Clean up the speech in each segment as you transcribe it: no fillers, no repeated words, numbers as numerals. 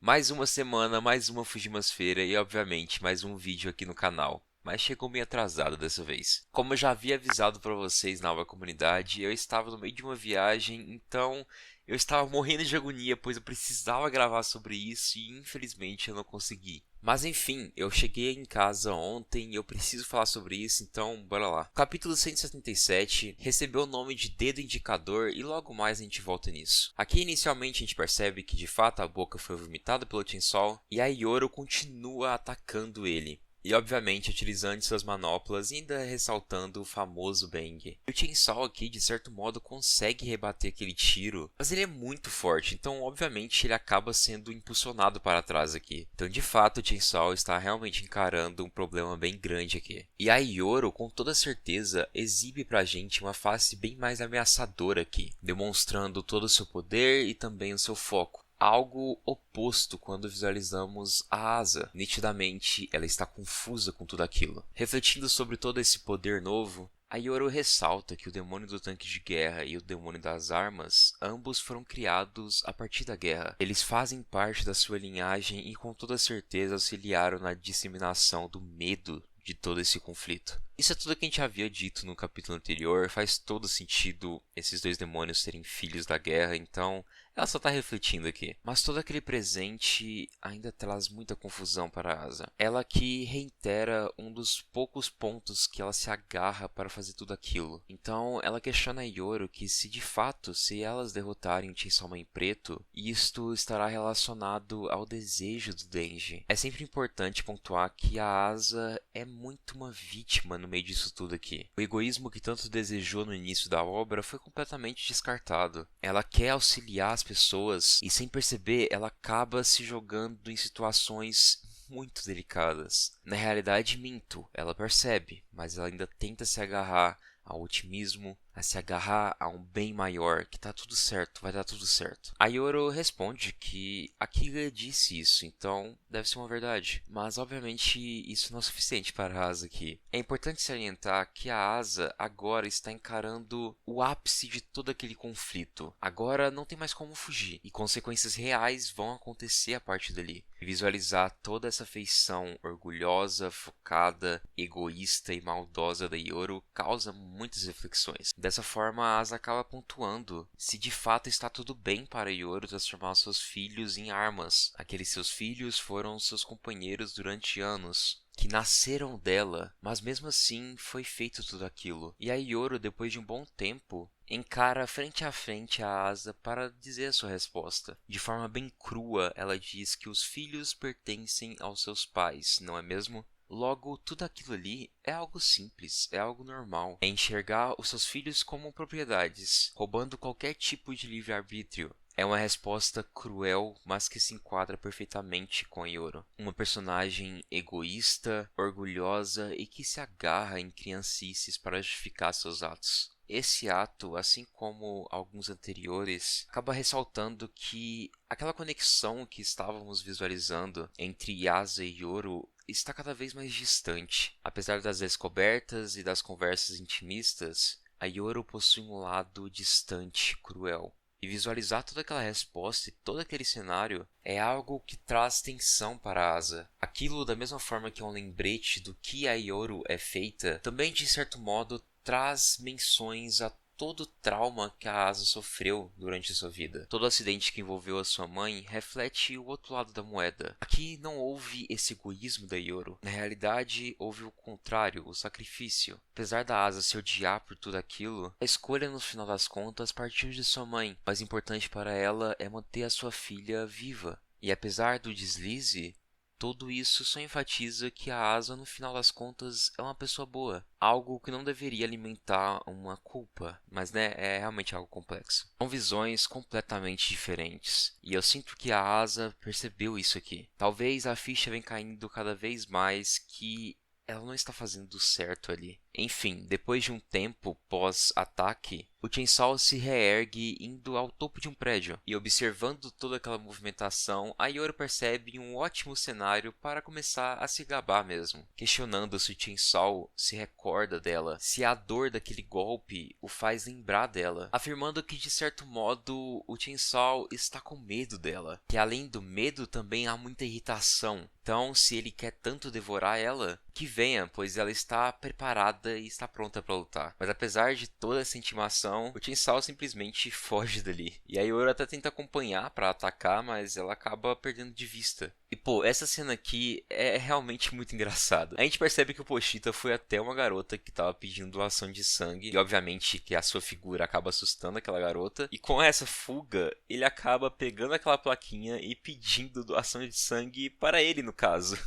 Mais uma semana, mais uma Fujimasfera e, obviamente, mais um vídeo aqui no canal. Mas chegou meio atrasado dessa vez. Como eu já havia avisado para vocês na nova comunidade, eu estava no meio de uma viagem, então eu estava morrendo de agonia, pois eu precisava gravar sobre isso e infelizmente eu não consegui. Mas enfim, eu cheguei em casa ontem e eu preciso falar sobre isso, então bora lá. O capítulo 177 recebeu o nome de Dedo Indicador e logo mais a gente volta nisso. Aqui inicialmente a gente percebe que de fato a boca foi vomitada pelo Chainsaw e a Yoro continua atacando ele. E obviamente utilizando suas manoplas e ainda ressaltando o famoso Bang. O Chainsaw aqui de certo modo consegue rebater aquele tiro, mas ele é muito forte, então obviamente ele acaba sendo impulsionado para trás aqui. Então de fato o Chainsaw está realmente encarando um problema bem grande aqui. E a Yoro com toda certeza exibe pra gente uma face bem mais ameaçadora aqui, demonstrando todo o seu poder e também o seu foco. Algo oposto quando visualizamos a Asa. Nitidamente, ela está confusa com tudo aquilo. Refletindo sobre todo esse poder novo, a Yoro ressalta que o demônio do tanque de guerra e o demônio das armas, ambos foram criados a partir da guerra. Eles fazem parte da sua linhagem e com toda certeza auxiliaram na disseminação do medo de todo esse conflito. Isso é tudo que a gente havia dito no capítulo anterior, faz todo sentido esses dois demônios serem filhos da guerra, então ela só está refletindo aqui. Mas todo aquele presente ainda traz muita confusão para a Asa. Ela que reitera um dos poucos pontos que ela se agarra para fazer tudo aquilo. Então ela questiona a Yoro que se elas derrotarem o Chainsaw Man preto, isto estará relacionado ao desejo do Denji. É sempre importante pontuar que a Asa é muito uma vítima no meio disso tudo aqui. O egoísmo que tanto desejou no início da obra foi completamente descartado. Ela quer auxiliar as pessoas e sem perceber ela acaba se jogando em situações muito delicadas. Na realidade minto, ela percebe, mas ela ainda tenta se agarrar ao otimismo, a se agarrar a um bem maior, que tá tudo certo, vai dar tudo certo. A Yoro responde que a Kiga disse isso, então deve ser uma verdade. Mas obviamente isso não é suficiente para a Asa aqui. É importante salientar que a Asa agora está encarando o ápice de todo aquele conflito. Agora não tem mais como fugir, e consequências reais vão acontecer a partir dali. Visualizar toda essa feição orgulhosa, focada, egoísta e maldosa da Yoro causa muitas reflexões. Dessa forma, a Asa acaba pontuando se de fato está tudo bem para Yoro transformar seus filhos em armas. Aqueles seus filhos foram seus companheiros durante anos, que nasceram dela, mas mesmo assim foi feito tudo aquilo. E a Yoro, depois de um bom tempo, encara frente a frente a Asa para dizer a sua resposta. De forma bem crua, ela diz que os filhos pertencem aos seus pais, não é mesmo? Logo, tudo aquilo ali é algo simples, é algo normal. É enxergar os seus filhos como propriedades, roubando qualquer tipo de livre-arbítrio. É uma resposta cruel, mas que se enquadra perfeitamente com a Yoro. Uma personagem egoísta, orgulhosa e que se agarra em criancices para justificar seus atos. Esse ato, assim como alguns anteriores, acaba ressaltando que aquela conexão que estávamos visualizando entre Yasa e Yoro está cada vez mais distante. Apesar das descobertas e das conversas intimistas, a Yoro possui um lado distante, cruel. E visualizar toda aquela resposta e todo aquele cenário é algo que traz tensão para a Asa. Aquilo, da mesma forma que é um lembrete do que a Yoro é feita, também de certo modo traz menções a todo o trauma que a Asa sofreu durante a sua vida. Todo acidente que envolveu a sua mãe reflete o outro lado da moeda. Aqui não houve esse egoísmo da Yoro. Na realidade, houve o contrário, o sacrifício. Apesar da Asa se odiar por tudo aquilo, a escolha no final das contas partiu de sua mãe. O mais importante para ela é manter a sua filha viva. E apesar do deslize, tudo isso só enfatiza que a Asa, no final das contas, é uma pessoa boa. Algo que não deveria alimentar uma culpa, mas é realmente algo complexo. São visões completamente diferentes. E eu sinto que a Asa percebeu isso aqui. Talvez a ficha venha caindo cada vez mais que ela não está fazendo certo ali. Enfim, depois de um tempo pós-ataque, o Chainsaw se reergue indo ao topo de um prédio. E observando toda aquela movimentação, a Yoro percebe um ótimo cenário para começar a se gabar mesmo. Questionando se o Chainsaw se recorda dela, se a dor daquele golpe o faz lembrar dela. Afirmando que de certo modo o Chainsaw está com medo dela. Que além do medo também há muita irritação. Então, se ele quer tanto devorar ela, que venha, pois ela está preparada e está pronta para lutar. Mas apesar de toda essa intimação, o Chainsaw simplesmente foge dali. E a Yoro até tenta acompanhar para atacar, mas ela acaba perdendo de vista. E pô, essa cena aqui é realmente muito engraçada. A gente percebe que o Pochita foi até uma garota que estava pedindo doação de sangue. E obviamente que a sua figura acaba assustando aquela garota. E com essa fuga, ele acaba pegando aquela plaquinha e pedindo doação de sangue para ele, no caso.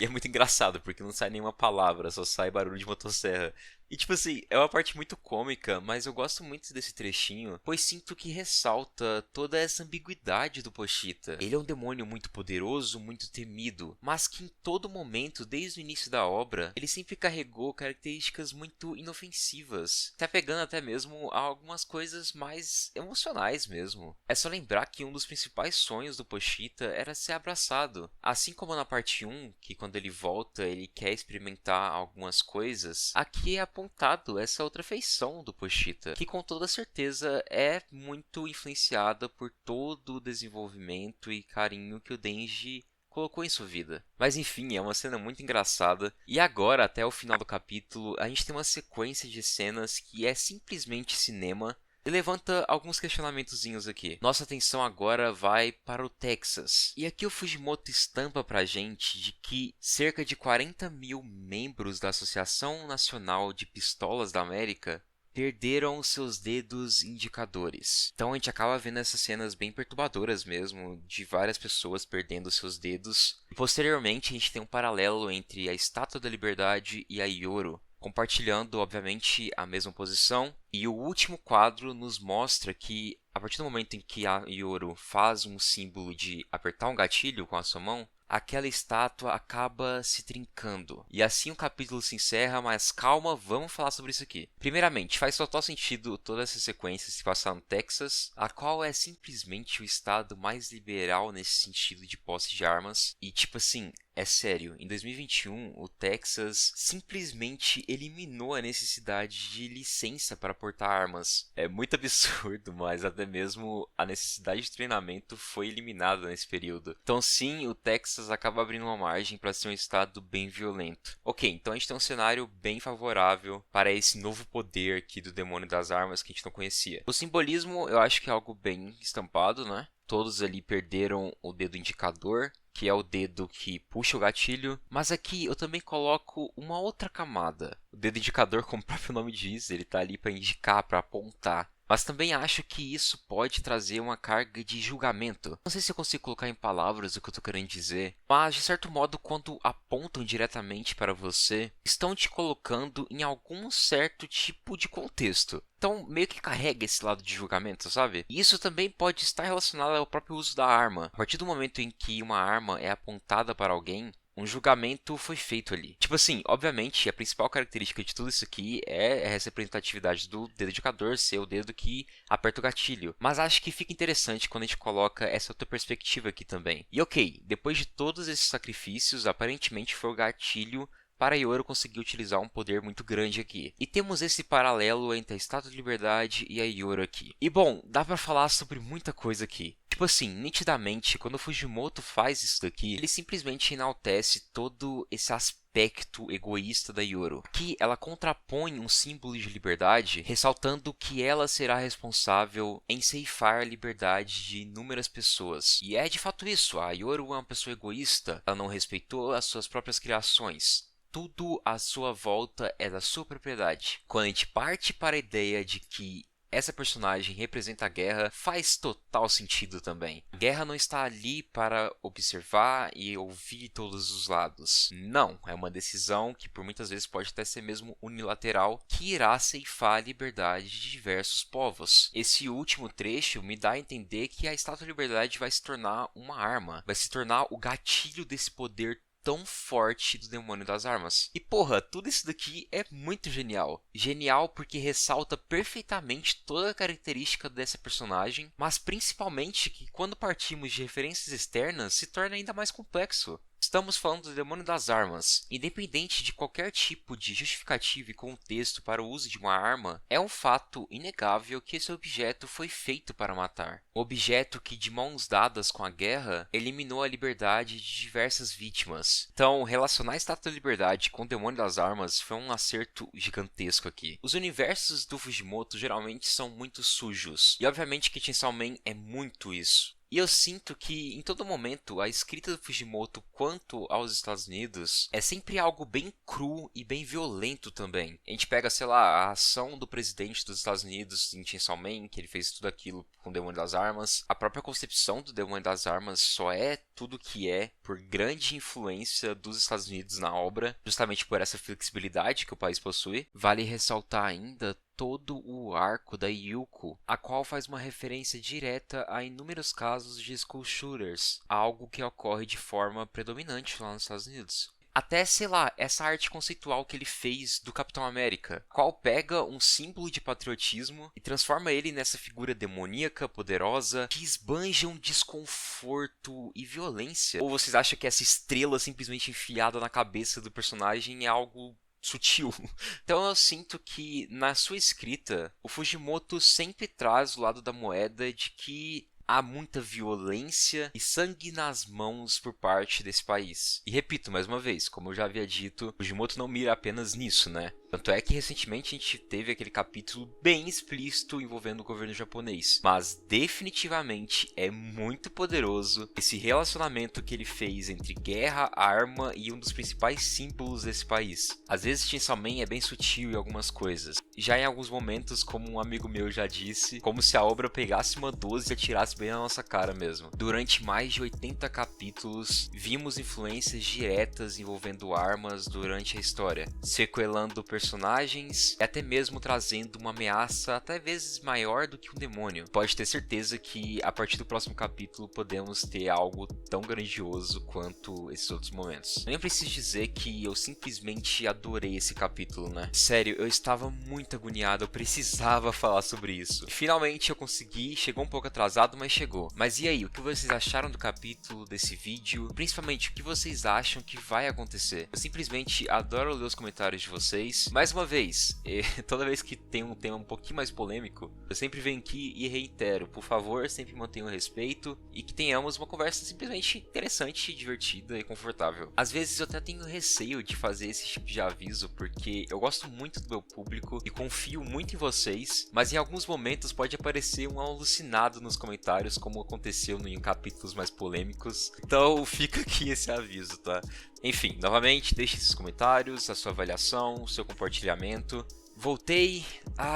E é muito engraçado, porque não sai nenhuma palavra, só sai barulho de motosserra. E tipo assim, é uma parte muito cômica, mas eu gosto muito desse trechinho, pois sinto que ressalta toda essa ambiguidade do Pochita. Ele é um demônio muito poderoso, muito temido, mas que em todo momento, desde o início da obra, ele sempre carregou características muito inofensivas, se apegando até mesmo a algumas coisas mais emocionais mesmo. É só lembrar que um dos principais sonhos do Pochita era ser abraçado. Assim como na parte 1, que quando ele volta ele quer experimentar algumas coisas, aqui é apontado essa outra feição do Pochita, que com toda certeza é muito influenciada por todo o desenvolvimento e carinho que o Denji colocou em sua vida. Mas enfim, é uma cena muito engraçada. E agora, até o final do capítulo, a gente tem uma sequência de cenas que é simplesmente cinema. E levanta alguns questionamentozinhos aqui. Nossa atenção agora vai para o Texas. E aqui o Fujimoto estampa pra gente de que cerca de 40 mil membros da Associação Nacional de Pistolas da América perderam seus dedos indicadores. Então a gente acaba vendo essas cenas bem perturbadoras mesmo, de várias pessoas perdendo seus dedos. E posteriormente a gente tem um paralelo entre a Estátua da Liberdade e a Yoro, compartilhando, obviamente, a mesma posição. E o último quadro nos mostra que, a partir do momento em que a Yoro faz um símbolo de apertar um gatilho com a sua mão, aquela estátua acaba se trincando. E assim o capítulo se encerra, mas calma, vamos falar sobre isso aqui. Primeiramente, faz total sentido toda essa sequência se passar no Texas, a qual é simplesmente o estado mais liberal nesse sentido de posse de armas. E tipo assim, é sério, em 2021 o Texas simplesmente eliminou a necessidade de licença para portar armas. É muito absurdo, mas até mesmo a necessidade de treinamento foi eliminada nesse período. Então sim, o Texas acaba abrindo uma margem para ser um estado bem violento. Ok, então a gente tem um cenário bem favorável para esse novo poder aqui do demônio das armas que a gente não conhecia. O simbolismo eu acho que é algo bem estampado, né? Todos ali perderam o dedo indicador, que é o dedo que puxa o gatilho, mas aqui eu também coloco uma outra camada. O dedo indicador, como o próprio nome diz, ele está ali para indicar, para apontar. Mas também acho que isso pode trazer uma carga de julgamento. Não sei se eu consigo colocar em palavras o que eu estou querendo dizer, mas de certo modo, quando apontam diretamente para você, estão te colocando em algum certo tipo de contexto. Então, meio que carrega esse lado de julgamento, sabe? E isso também pode estar relacionado ao próprio uso da arma. A partir do momento em que uma arma é apontada para alguém, um julgamento foi feito ali. Tipo assim, obviamente, a principal característica de tudo isso aqui é essa representatividade do dedo indicador ser o dedo que aperta o gatilho. Mas acho que fica interessante quando a gente coloca essa outra perspectiva aqui também. E ok, depois de todos esses sacrifícios, aparentemente foi o gatilho para Yoro conseguir utilizar um poder muito grande aqui. E temos esse paralelo entre a Estátua de Liberdade e a Yoro aqui. E bom, dá pra falar sobre muita coisa aqui. Tipo assim, nitidamente, quando o Fujimoto faz isso daqui, ele simplesmente enaltece todo esse aspecto egoísta da Yoro. Aqui ela contrapõe um símbolo de liberdade, ressaltando que ela será responsável em ceifar a liberdade de inúmeras pessoas. E é de fato isso, a Yoro é uma pessoa egoísta, ela não respeitou as suas próprias criações. Tudo à sua volta é da sua propriedade. Quando a gente parte para a ideia de que essa personagem representa a guerra, faz total sentido também. A guerra não está ali para observar e ouvir todos os lados. Não, é uma decisão que por muitas vezes pode até ser mesmo unilateral, que irá ceifar a liberdade de diversos povos. Esse último trecho me dá a entender que a Estátua da Liberdade vai se tornar uma arma, vai se tornar o gatilho desse poder tão forte do Demônio das Armas. E porra, tudo isso daqui é muito genial. Genial porque ressalta perfeitamente toda a característica dessa personagem, mas principalmente que quando partimos de referências externas se torna ainda mais complexo. Estamos falando do Demônio das Armas. Independente de qualquer tipo de justificativa e contexto para o uso de uma arma, é um fato inegável que esse objeto foi feito para matar. Um objeto que, de mãos dadas com a guerra, eliminou a liberdade de diversas vítimas. Então, relacionar a Estátua da Liberdade com o Demônio das Armas foi um acerto gigantesco aqui. Os universos do Fujimoto geralmente são muito sujos, e obviamente que Chainsaw Man é muito isso. E eu sinto que, em todo momento, a escrita do Fujimoto quanto aos Estados Unidos é sempre algo bem cru e bem violento também. A gente pega, sei lá, a ação do presidente dos Estados Unidos em Chainsaw Man, que ele fez tudo aquilo com o Demônio das Armas. A própria concepção do Demônio das Armas só é tudo que é por grande influência dos Estados Unidos na obra, justamente por essa flexibilidade que o país possui. Vale ressaltar ainda todo o arco da Yuko, a qual faz uma referência direta a inúmeros casos de school shooters, algo que ocorre de forma predominante lá nos Estados Unidos. Até, sei lá, essa arte conceitual que ele fez do Capitão América, qual pega um símbolo de patriotismo e transforma ele nessa figura demoníaca, poderosa, que esbanja um desconforto e violência. Ou vocês acham que essa estrela simplesmente enfiada na cabeça do personagem é algo sutil? Então eu sinto que na sua escrita o Fujimoto sempre traz o lado da moeda de que há muita violência e sangue nas mãos por parte desse país. E repito mais uma vez, como eu já havia dito, o Fujimoto não mira apenas nisso, né? Tanto é que recentemente a gente teve aquele capítulo bem explícito envolvendo o governo japonês. Mas definitivamente é muito poderoso esse relacionamento que ele fez entre guerra, arma e um dos principais símbolos desse país. Às vezes Chainsaw Man é bem sutil em algumas coisas. Já em alguns momentos, como um amigo meu já disse, como se a obra pegasse uma 12 e atirasse bem na nossa cara mesmo. Durante mais de 80 capítulos, vimos influências diretas envolvendo armas durante a história, sequelando personagens e até mesmo trazendo uma ameaça até vezes maior do que um demônio. Pode ter certeza que a partir do próximo capítulo podemos ter algo tão grandioso quanto esses outros momentos. Eu nem preciso dizer que eu simplesmente adorei esse capítulo, né? Sério, eu estava muito agoniado, eu precisava falar sobre isso. E finalmente eu consegui, chegou um pouco atrasado, mas chegou. Mas e aí, o que vocês acharam do capítulo, desse vídeo? Principalmente, o que vocês acham que vai acontecer? Eu simplesmente adoro ler os comentários de vocês. Mais uma vez, toda vez que tem um tema um pouquinho mais polêmico, eu sempre venho aqui e reitero, por favor, sempre mantenham o respeito e que tenhamos uma conversa simplesmente interessante, divertida e confortável. Às vezes eu até tenho receio de fazer esse tipo de aviso, porque eu gosto muito do meu público e confio muito em vocês, mas em alguns momentos pode aparecer um alucinado nos comentários, como aconteceu em capítulos mais polêmicos. Então fica aqui esse aviso, tá? Enfim, novamente, deixe esses comentários, a sua avaliação, o seu compartilhamento. Voltei,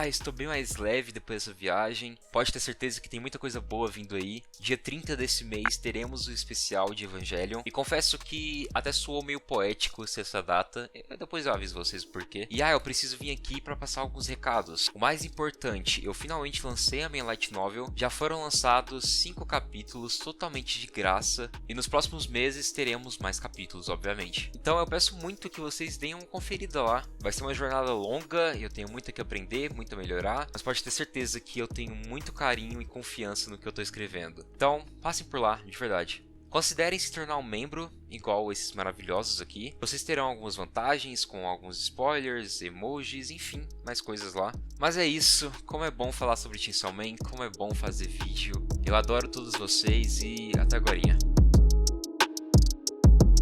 estou bem mais leve depois dessa viagem, pode ter certeza que tem muita coisa boa vindo aí. Dia 30 desse mês teremos o especial de Evangelion, e confesso que até soou meio poético ser essa data, depois eu aviso vocês o porquê. E eu preciso vir aqui para passar alguns recados. O mais importante, eu finalmente lancei a minha light novel, já foram lançados 5 capítulos totalmente de graça, e nos próximos meses teremos mais capítulos, obviamente. Então eu peço muito que vocês deem uma conferida lá, vai ser uma jornada longa, eu tenho muito que aprender, muito a melhorar, mas pode ter certeza que eu tenho muito carinho e confiança no que eu estou escrevendo. Então, passem por lá, de verdade. Considerem se tornar um membro, igual esses maravilhosos aqui. Vocês terão algumas vantagens, com alguns spoilers, emojis, enfim, mais coisas lá. Mas é isso, como é bom falar sobre Chainsaw Man, como é bom fazer vídeo. Eu adoro todos vocês e até agorinha.